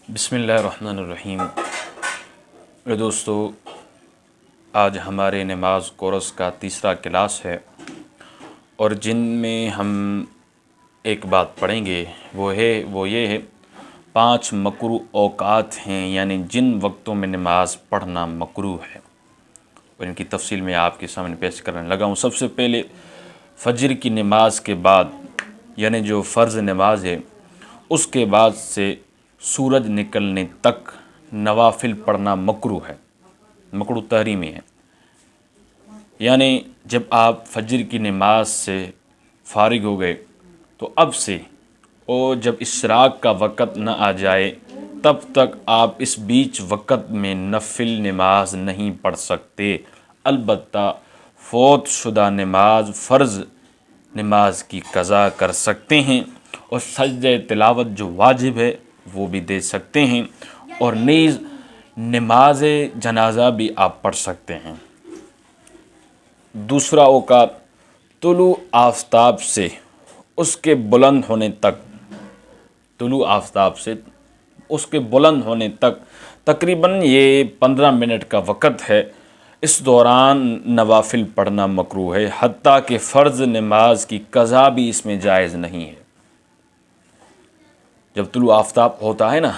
बिस्मिल्लाहिर्रहमानिर्रहीम। दोस्तों, आज हमारे नमाज कोर्स का तीसरा क्लास है और जिनमें हम एक बात पढ़ेंगे वो ये है 5 मकरू औकात हैं, यानी जिन वक्तों में नमाज पढ़ना मकरू है, और इनकी तफसील मैं आपके सामने पेश करने लगा हूँ। सबसे पहले फजर की नमाज के बाद, यानी जो फ़र्ज़ नमाज है, उसके बाद से सूरज निकलने तक नवाफिल पढ़ना मकरू है, मकरू तहरीमी है। यानी जब आप फजर की नमाज से फारिग हो गए तो अब से और जब इशराक का वक़्त न आ जाए तब तक आप इस बीच वक़्त में नफिल नमाज नहीं पढ़ सकते। अलबत्ता फ़ौत शुदा नमाज फ़र्ज़ नमाज की कज़ा कर सकते हैं और सजदे तिलावत जो वाजिब है वो भी दे सकते हैं, और नीज़ नमाज जनाजा भी आप पढ़ सकते हैं। दूसरा औकात तुलू आफ्ताब से उसके बुलंद होने तक, तुलू आफ्ताब से उसके बुलंद होने तक तकरीबन ये 15 मिनट का वक़्त है। इस दौरान नवाफिल पढ़ना मकरूह है, हत्ता कि फ़र्ज़ नमाज की कज़ा भी इसमें जायज़ नहीं है। जब तुलू आफ्ताब होता है ना,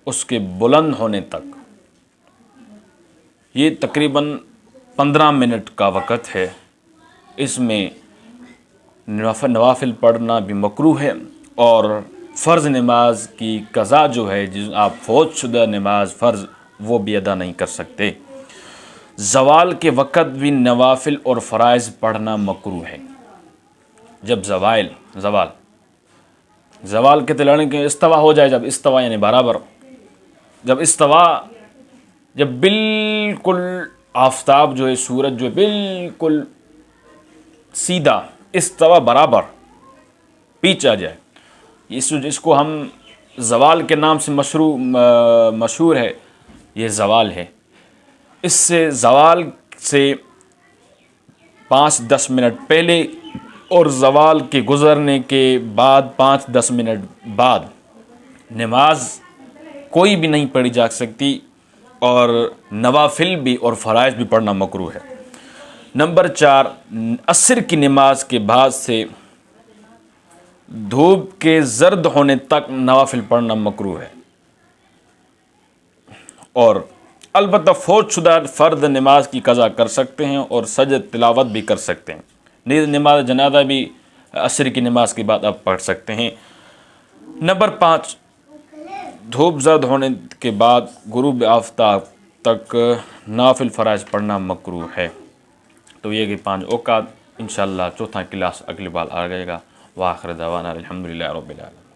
उसके बुलंद होने तक ये तकरीबन 15 मिनट का वक़्त है। इसमें नवाफिल पढ़ना भी मकरूह है और फ़र्ज़ नमाज की कज़ा जो है, जिस आप फ़ौत शुदा नमाज फ़र्ज़ वो भी अदा नहीं कर सकते। ज़वाल के वक़्त भी नवाफिल और फ़राइज़ पढ़ना मकरूह है। जब ज़वाल के तलने के इस्तवा हो जाए, जब इस्तवा यानी बराबर, जब बिल्कुल आफ्ताब जो है, सूरज जो है बिल्कुल सीधा इस्तवा बराबर पीछे आ जाए, इसको हम ज़वाल के नाम से मशहूर है, ये ज़वाल है। इससे ज़वाल से 5-10 मिनट पहले और ज़वाल के गुज़रने के बाद 5-10 मिनट बाद नमाज कोई भी नहीं पढ़ी जा सकती, और नवाफिल भी और फ़राइज़ भी पढ़ना मकरूह है। नंबर 4, असर की नमाज के बाद से धूप के जर्द होने तक नवाफिल पढ़ना मकरूह है, और अलबत्ता फ़ौत शुदा फ़र्द नमाज की कज़ा कर सकते हैं और सजद तिलावत भी कर सकते हैं। नीज़ नमाज जनाजा भी असर की नमाज के बाद आप पढ़ सकते हैं। नंबर 5, धूप जर्द होने के बाद गुरूब आफ्ताब तक नाफिल फ़राइज़ पढ़ना मकरूह है। तो ये कि 5 औकात। इंशाअल्लाह चौथा क्लास अगली बार आ जाएगा। वाखिर दवाना अल्हम्दुलिल्लाहि रब्बिल आलमीन।